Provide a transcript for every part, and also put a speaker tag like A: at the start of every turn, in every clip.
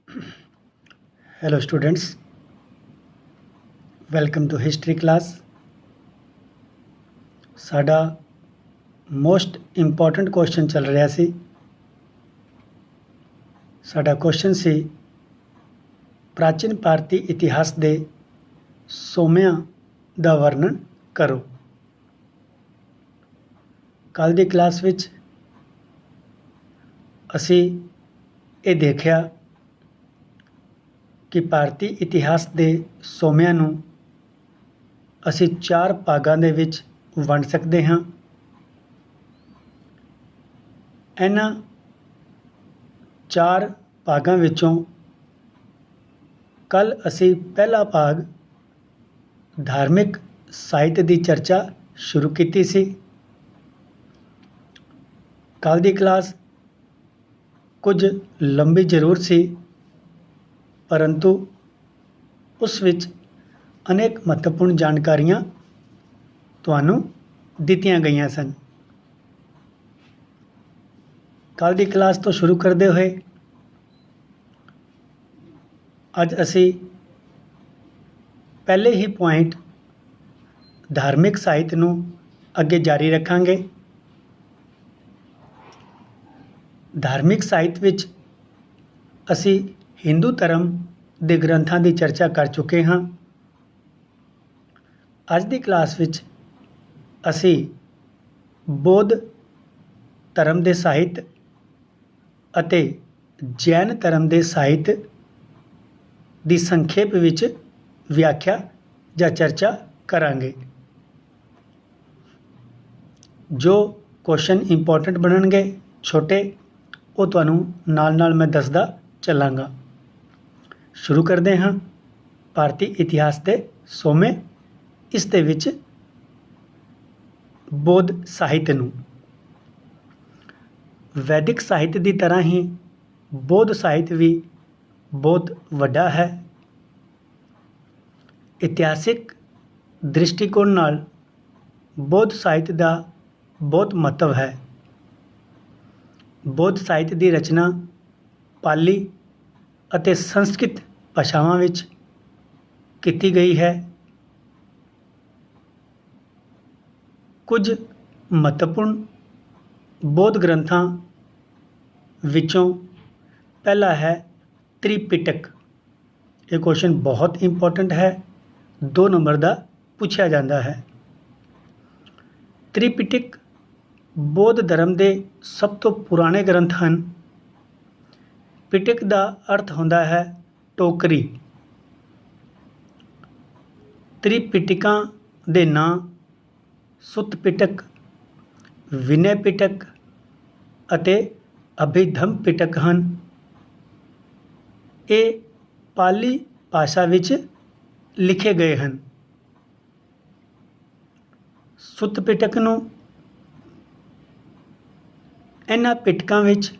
A: Hello students, welcome to history class। साडा most important question चल रहा सी। साडा क्वेश्चन सी प्राचीन भारती इतिहास दे सोमिਆਂ ਦਾ वर्णन करो। कल ਦੀ क्लास विच असी ये देखा कि भारती इतिहास के सोमिਆਂ ਨੂੰ ਅਸੀਂ 4 ਭਾਗਾਂ ਦੇ ਵਿੱਚ ਵੰਡ ਸਕਦੇ ਹਾਂ। ਇਹਨਾਂ 4 ਭਾਗਾਂ ਵਿੱਚੋਂ ਕੱਲ ਅਸੀਂ ਪਹਿਲਾ ਭਾਗ धार्मिक ਸਾਹਿਤ ਦੀ ਚਰਚਾ शुरू ਕੀਤੀ ਸੀ। ਕੱਲ ਦੀ क्लास कुछ लंबी जरूर सी, परंतु उस विच अनेक महत्वपूर्ण जानकारियां तुहानू दित्तियां गईयां सन। कल की क्लास तो शुरू करते हुए अज असी पहले ही पॉइंट धार्मिक साहित्य नू अगे जारी रखांगे। धार्मिक साहित्य विच असी हिंदू धर्म के ग्रंथों की चर्चा कर चुके हाँ। अज की क्लास विच असी बौद्ध धर्म के साहित्य अते जैन धर्म के साहित्य की संक्षेप विच व्याख्या या चर्चा करांगे। जो क्वेश्चन इंपॉर्टेंट बनणगे छोटे वो तुहानू नाल मैं दसदा चलांगा। शुरू करते हाँ भारती इतिहास के सोमे। इस दे विच बौद्ध साहित्य नू वैदिक साहित्य की तरह ही बौद्ध साहित्य भी बहुत वड्डा है। इतिहासिक दृष्टिकोण नाल बौद्ध साहित्य का बहुत महत्व है। बौद्ध साहित्य की रचना पाली अते संस्कृत भाषावां विच कीती गई है। कुछ महत्वपूर्ण बौद्ध ग्रंथों विचों पहला है त्रिपिटक। ये क्वेश्चन बहुत इंपॉर्टेंट है, 2 नंबर का पूछा जाता है। त्रिपिटक बौद्ध धर्म के सब तो पुराने ग्रंथ हैं। पिटक का अर्थ होता है टोकरी। त्रिपिटकां दे नाम सुत्त पिटक, विनय पिटक अते अभिधम पिटक हैं। ये पाली भाषा विच लिखे गए हैं। सुत्त पिटक नूं इन्हां पिटकां विच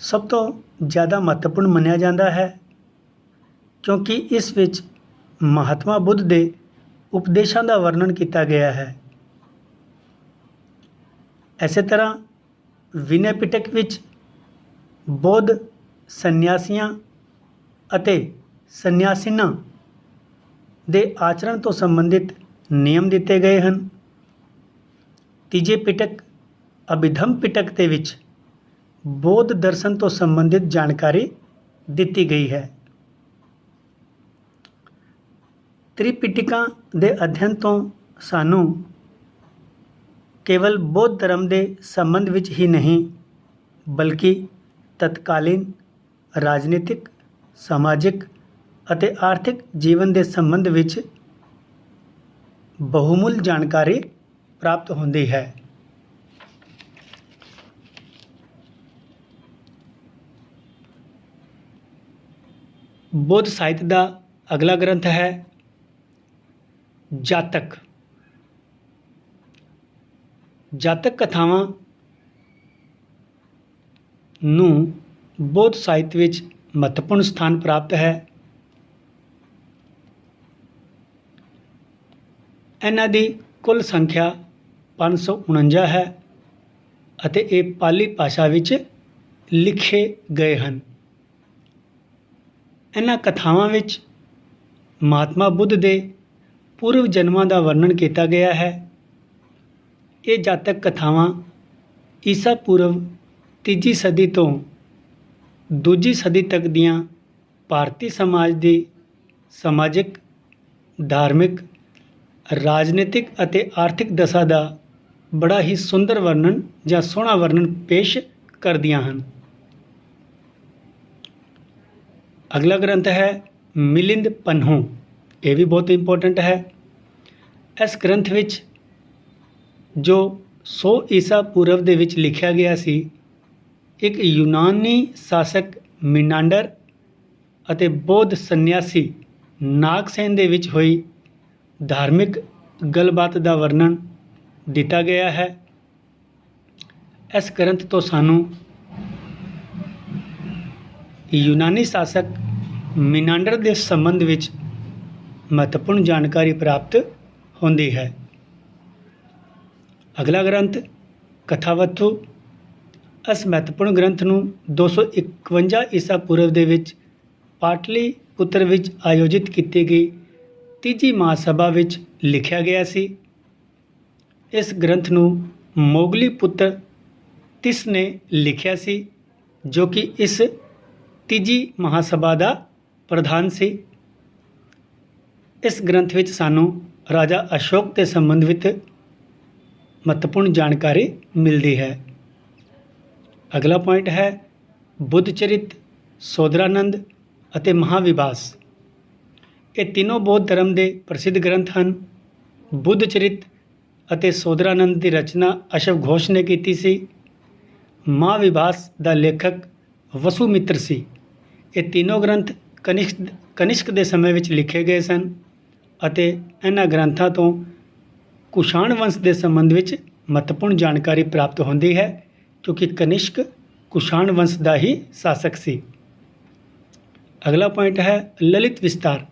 A: सब तो ज़्यादा महत्वपूर्ण मन्निया जाता है, क्योंकि इस विच महात्मा बुद्ध के उपदेशों का वर्णन किया गया है। इस तरह विनय पिटक विच बौद्ध सन्यासियां अते सन्यासिनां दे आचरण तो संबंधित नियम दिते गए हैं। तीजे पिटक अभिधम पिटक दे विच बौद्ध दर्शन तो संबंधित जानकारी दी गई है। त्रिपिटकां दे अध्ययन तो सानू केवल बौद्ध धर्म के संबंध विच ही नहीं, बल्कि तत्कालीन राजनीतिक, समाजिक अते आर्थिक जीवन के संबंध विच बहुमूल्य जानकारी प्राप्त होती है। बौद्ध साहित्य का अगला ग्रंथ है जातक। जातक कथावां नूं बौद्ध साहित्य विच महत्वपूर्ण स्थान प्राप्त है। इन्हां दी कुल संख्या 549 है अते ये पाली भाषा विच लिखे गए हैं। ਇਹਨਾਂ ਕਥਾਵਾਂ ਵਿੱਚ ਮਹਾਤਮਾ ਬੁੱਧ ਦੇ ਪੂਰਵ ਜਨਮਾਂ ਦਾ ਵਰਣਨ ਕੀਤਾ ਗਿਆ ਹੈ। ਇਹ ਜਾਤਕ ਕਥਾਵਾਂ ਈਸਾ ਪੂਰਵ 3 ਸਦੀ ਤੋਂ 2 ਸਦੀ ਤੱਕ ਦੀਆਂ ਭਾਰਤੀ ਸਮਾਜ ਦੀ ਸਮਾਜਿਕ, ਧਾਰਮਿਕ, ਰਾਜਨੀਤਿਕ ਅਤੇ ਆਰਥਿਕ ਦਸ਼ਾ ਦਾ ਬੜਾ ਹੀ ਸੁੰਦਰ ਵਰਣਨ ਜਾਂ ਸੋਹਣਾ ਵਰਣਨ ਪੇਸ਼ ਕਰਦੀਆਂ ਹਨ। ਅਗਲਾ ਗ੍ਰੰਥ ਹੈ ਮਿਲਿੰਦ ਪੰਨੂ। ਇਹ ਵੀ ਬਹੁਤ ਇੰਪੋਰਟੈਂਟ ਹੈ। ਇਸ ਗ੍ਰੰਥ ਵਿੱਚ ਜੋ 100 ਈਸਾ ਪੂਰਵ ਦੇ ਵਿੱਚ ਲਿਖਿਆ ਗਿਆ ਸੀ, ਇੱਕ ਯੂਨਾਨੀ ਸ਼ਾਸਕ ਮਿਨਾਂਡਰ ਅਤੇ ਬੌਧ ਸੰਨਿਆਸੀ ਨਾਗਸੇਨ ਦੇ ਵਿੱਚ ਹੋਈ ਧਾਰਮਿਕ ਗੱਲਬਾਤ ਦਾ ਵਰਣਨ ਦਿੱਤਾ ਗਿਆ ਹੈ। ਇਸ ਗ੍ਰੰਥ ਤੋਂ ਸਾਨੂੰ ਯੂਨਾਨੀ ਸ਼ਾਸਕ ਮਿਨਾਂਡਰ ਦੇ ਸੰਬੰਧ ਵਿੱਚ ਮਹੱਤਵਪੂਰਨ ਜਾਣਕਾਰੀ ਪ੍ਰਾਪਤ ਹੁੰਦੀ ਹੈ। ਅਗਲਾ ਗ੍ਰੰਥ ਕਥਾਵਤੂ। ਇਸ ਮਹੱਤਵਪੂਰਨ ਗ੍ਰੰਥ ਨੂੰ 251 ਈਸਾ ਪੂਰਵ ਦੇ ਵਿੱਚ ਪਾਟਲੀ ਪੁੱਤਰ ਵਿੱਚ ਆਯੋਜਿਤ ਕੀਤੀ ਗਈ ਤੀਜੀ ਮਹਾਸਭਾ ਵਿੱਚ ਲਿਖਿਆ ਗਿਆ ਸੀ। ਇਸ ਗ੍ਰੰਥ ਨੂੰ ਮੋਗਲੀ ਪੁੱਤਰ ਤਿਸ ਨੇ ਲਿਖਿਆ ਸੀ, ਜੋ ਕਿ ਇਸ ਤੀਜੀ ਮਹਾਸਭਾ ਦਾ ਪ੍ਰਧਾਨ ਸੀ। ਇਸ ਗ੍ਰੰਥ ਵਿੱਚ ਸਾਨੂੰ ਰਾਜਾ ਅਸ਼ੋਕ ਦੇ ਸੰਬੰਧ ਵਿੱਚ ਮਹੱਤਵਪੂਰਨ ਜਾਣਕਾਰੀ ਮਿਲਦੀ ਹੈ। ਅਗਲਾ ਪੁਆਇੰਟ ਹੈ ਬੁੱਧ ਚਰਿਤ, ਸੋਦਰਾਨੰਦ ਅਤੇ ਮਹਾਵਿਭਾਸ। ਇਹ ਤਿੰਨੋਂ ਬੌਧ ਧਰਮ ਦੇ ਪ੍ਰਸਿੱਧ ਗ੍ਰੰਥ ਹਨ। ਬੁੱਧ ਚਰਿਤ ਅਤੇ ਸੋਦਰਾਨੰਦ ਦੀ ਰਚਨਾ ਅਸ਼ਵ ਘੋਸ਼ ਨੇ ਕੀਤੀ ਸੀ। ਮਹਾਵਿਭਾਸ ਦਾ ਲੇਖਕ ਵਸੂਮਿੱਤਰ ਸੀ। ਇਹ ਤਿੰਨੋਂ ਗ੍ਰੰਥ ਕਨਿਸ਼ਕ ਦੇ ਸਮੇਂ ਵਿੱਚ ਲਿਖੇ ਗਏ ਸਨ ਅਤੇ ਇਹਨਾਂ ਗ੍ਰੰਥਾਂ ਤੋਂ ਕੁਸ਼ਾਣ ਵੰਸ਼ ਦੇ ਸੰਬੰਧ ਵਿੱਚ ਮਹੱਤਵਪੂਰਨ ਜਾਣਕਾਰੀ ਪ੍ਰਾਪਤ ਹੁੰਦੀ ਹੈ, ਕਿਉਂਕਿ ਕਨਿਸ਼ਕ ਕੁਸ਼ਾਣ ਵੰਸ਼ ਦਾ ਹੀ ਸ਼ਾਸਕ ਸੀ। ਅਗਲਾ ਪੁਆਇੰਟ ਹੈ ਲਲਿਤ ਵਿਸਤਾਰ।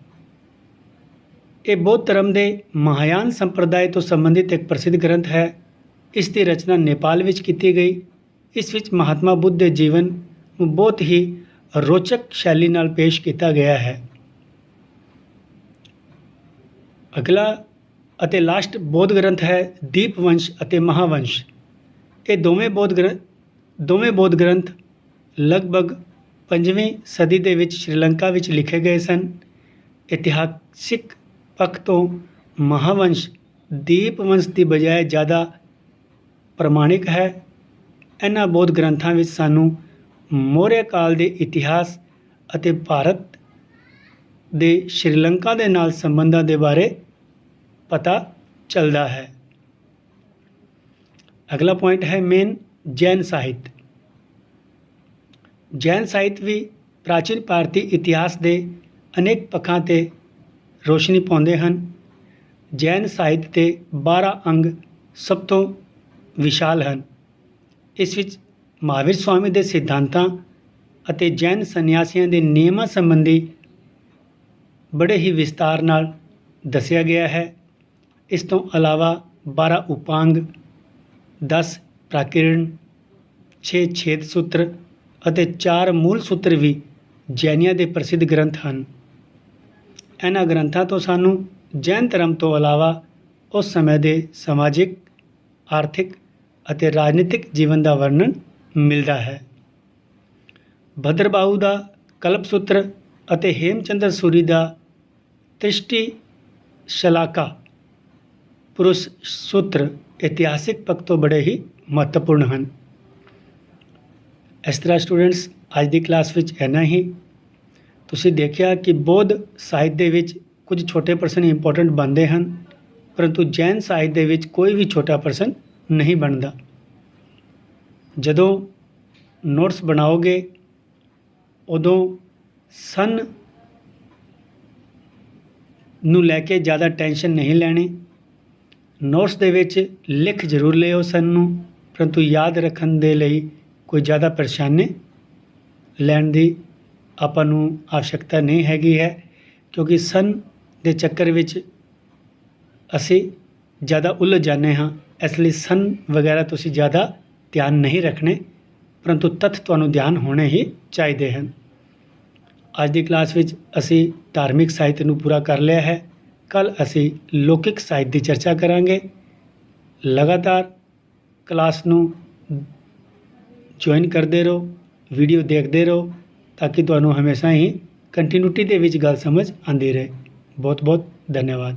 A: ਇਹ ਬੌਧ ਧਰਮ ਦੇ ਮਹਾਯਾਨ ਸੰਪਰਦਾਇ ਤੋਂ ਸੰਬੰਧਿਤ ਇੱਕ ਪ੍ਰਸਿੱਧ ਗ੍ਰੰਥ ਹੈ। ਇਸ ਦੀ ਰਚਨਾ ਨੇਪਾਲ ਵਿੱਚ ਕੀਤੀ ਗਈ। ਇਸ ਵਿੱਚ ਮਹਾਤਮਾ ਬੁੱਧ ਦੇ ਜੀਵਨ ਨੂੰ ਬਹੁਤ ਹੀ ਰੋਚਕ ਸ਼ੈਲੀ ਨਾਲ ਪੇਸ਼ ਕੀਤਾ ਗਿਆ ਹੈ। ਅਗਲਾ ਅਤੇ ਲਾਸਟ ਬੌਧ ਗ੍ਰੰਥ ਹੈ ਦੀਪਵੰਸ਼ ਅਤੇ ਮਹਾਵੰਸ਼। ਇਹ ਦੋਵੇਂ ਬੌਧ ਗ੍ਰੰਥ ਲਗਭਗ 5ਵੀਂ ਸਦੀ ਦੇ ਵਿੱਚ ਸ਼੍ਰੀਲੰਕਾ ਵਿੱਚ ਲਿਖੇ ਗਏ ਸਨ। ਇਤਿਹਾਸਿਕ ਪੱਖ ਤੋਂ ਮਹਾਵੰਸ਼ ਦੀਪਵੰਸ਼ ਦੀ ਬਜਾਏ ਜ਼ਿਆਦਾ ਪ੍ਰਮਾਣਿਕ ਹੈ। ਇਹਨਾਂ ਬੌਧ ਗ੍ਰੰਥਾਂ ਵਿੱਚ ਸਾਨੂੰ ਮੌਰਿਆ ਕਾਲ ਦੇ ਇਤਿਹਾਸ ਅਤੇ ਭਾਰਤ ਦੇ ਸ਼੍ਰੀਲੰਕਾ ਦੇ ਨਾਲ ਸੰਬੰਧਾਂ ਦੇ ਬਾਰੇ ਪਤਾ ਚੱਲਦਾ ਹੈ। ਅਗਲਾ ਪੁਆਇੰਟ ਹੈ ਮੇਨ ਜੈਨ ਸਾਹਿਤ। ਜੈਨ ਸਾਹਿਤ ਵੀ ਪ੍ਰਾਚੀਨ ਭਾਰਤੀ ਇਤਿਹਾਸ ਦੇ ਅਨੇਕ ਪੱਖਾਂ 'ਤੇ ਰੋਸ਼ਨੀ ਪਾਉਂਦੇ ਹਨ। ਜੈਨ ਸਾਹਿਤ ਦੇ 12 ਅੰਗ ਸਭ ਤੋਂ ਵਿਸ਼ਾਲ ਹਨ। ਇਸ ਵਿੱਚ ਮਹਾਵੀਰ ਸਵਾਮੀ ਦੇ ਸਿਧਾਂਤਾਂ ਅਤੇ ਜੈਨ ਸੰਨਿਆਸੀਆਂ ਦੇ ਨਿਯਮਾਂ ਸੰਬੰਧੀ ਬੜੇ ਹੀ ਵਿਸਤਾਰ ਨਾਲ ਦੱਸਿਆ ਗਿਆ ਹੈ। ਇਸ ਤੋਂ ਇਲਾਵਾ 12 ਉਪਾਂਗ, 10 ਪ੍ਰਾਕਿਰਣ, 6 ਛੇਦ ਸੂਤਰ ਅਤੇ 4 ਮੂਲ ਸੂਤਰ ਵੀ ਜੈਨੀਆਂ ਦੇ ਪ੍ਰਸਿੱਧ ਗ੍ਰੰਥ ਹਨ। ਇਹਨਾਂ ਗ੍ਰੰਥਾਂ ਤੋਂ ਸਾਨੂੰ ਜੈਨ ਧਰਮ ਤੋਂ ਇਲਾਵਾ ਉਸ ਸਮੇਂ ਦੇ ਸਮਾਜਿਕ, ਆਰਥਿਕ ਅਤੇ ਰਾਜਨੀਤਿਕ ਜੀਵਨ ਦਾ ਵਰਣਨ ਮਿਲਦਾ ਹੈ। ਭਦਰਬਾਹੂ ਦਾ ਕਲਪ-ਸੂਤਰ ਅਤੇ ਹੇਮਚੰਦਰ ਸੂਰੀ ਦਾ ਤ੍ਰਿਸ਼ਟੀ ਸ਼ਲਾਕਾ ਪੁਰੁਸ਼ ਸੂਤਰ ਇਤਿਹਾਸਿਕ ਪੱਖ ਤੋਂ ਬੜੇ ਹੀ ਮਹੱਤਵਪੂਰਨ ਹਨ। ਇਸ ਤਰ੍ਹਾਂ ਸਟੂਡੈਂਟਸ, ਅੱਜ ਦੀ ਕਲਾਸ ਵਿੱਚ ਇੰਨਾ ਹੀ। ਤੁਸੀਂ ਦੇਖਿਆ ਕਿ ਬੌਧ ਸਾਹਿਤ ਦੇ ਵਿੱਚ ਕੁਝ ਛੋਟੇ ਪ੍ਰਸ਼ਨ ਇੰਪੋਰਟੈਂਟ ਬਣਦੇ ਹਨ, ਪਰੰਤੂ ਜੈਨ ਸਾਹਿਤ ਦੇ ਵਿੱਚ ਕੋਈ ਵੀ ਛੋਟਾ ਪ੍ਰਸ਼ਨ ਨਹੀਂ ਬਣਦਾ। ਜਦੋਂ ਨੋਟਸ ਬਣਾਓਗੇ ਉਦੋਂ ਸਨ ਨੂੰ ਲੈ ਕੇ ਜ਼ਿਆਦਾ ਟੈਨਸ਼ਨ ਨਹੀਂ ਲੈਣੀ। ਨੋਟਸ ਦੇ ਵਿੱਚ ਲਿਖ ਜ਼ਰੂਰ ਲਿਓ ਸਨ ਨੂੰ, ਪਰੰਤੂ ਯਾਦ ਰੱਖਣ ਦੇ ਲਈ ਕੋਈ ਜ਼ਿਆਦਾ ਪਰੇਸ਼ਾਨੀ ਲੈਣ ਦੀ ਆਪਾਂ ਨੂੰ आवश्यकता ਨਹੀਂ ਹੈਗੀ ਹੈ, ਕਿਉਂਕਿ ਸਨ ਦੇ ਚੱਕਰ ਵਿੱਚ ਅਸੀਂ ਜ਼ਿਆਦਾ ਉਲਝ ਜਾਂਦੇ ਹਾਂ। ਇਸ ਲਈ ਸਨ ਵਗੈਰਾ ਤੁਸੀਂ ਜ਼ਿਆਦਾ ਧਿਆਨ ਨਹੀਂ ਰੱਖਣੇ, ਪਰੰਤੂ ਤੱਥ ਤੁਹਾਨੂੰ ਧਿਆਨ ਹੋਣੇ ਹੀ ਚਾਹੀਦੇ ਹਨ। ਅੱਜ ਦੀ ਕਲਾਸ ਵਿੱਚ ਅਸੀਂ ਧਾਰਮਿਕ ਸਾਹਿਤ ਨੂੰ ਪੂਰਾ ਕਰ ਲਿਆ ਹੈ। ਕੱਲ ਅਸੀਂ ਲੌਕਿਕ ਸਾਹਿਤ ਦੀ ਚਰਚਾ ਕਰਾਂਗੇ। ਲਗਾਤਾਰ ਕਲਾਸ ਨੂੰ ਜੁਆਇਨ ਕਰਦੇ ਰਹੋ, ਵੀਡੀਓ ਦੇਖਦੇ ਰਹੋ ਤਾਂ ਕਿ ਤੁਹਾਨੂੰ ਹਮੇਸ਼ਾ ਹੀ ਕੰਟੀਨਿਊਟੀ ਦੇ ਵਿੱਚ ਗੱਲ ਸਮਝ ਆਉਂਦੀ ਰਹੇ। ਬਹੁਤ ਬਹੁਤ ਧੰਨਵਾਦ।